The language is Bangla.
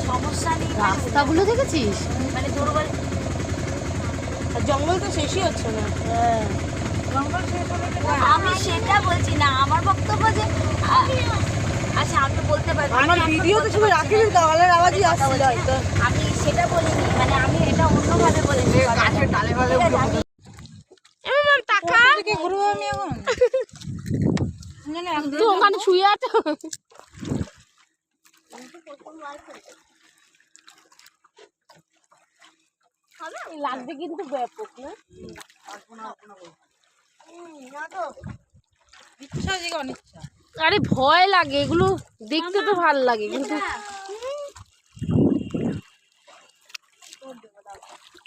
সমস্যা নেই, রাস্তাগুলো দেখেছিস? মানে তোর বাড়ি জঙ্গল তো শেষই হচ্ছে না। জঙ্গল শেষ হলে আমি সেটা বলছি না, আমার বক্তব্য যে আচ্ছা আমি বলতে পারি আমার ভিডিওতে শুধু রাকিবের গাওয়ালের আওয়াজই আসছিল হয়তো। আমি সেটা বলিনি, মানে আমি এটা অন্যভাবে বলেছি। গাছের ডালে ফালে এমন টাকা থেকে ঘুরবো আমি এখন। তুই ওখানে শুয়ে আছো। লাগবে কিন্তু ব্যাপক না? ইচ্ছা যে অনিচ্ছা। আরে ভয় লাগে, এগুলো দেখতে তো ভাল লাগে কিন্তু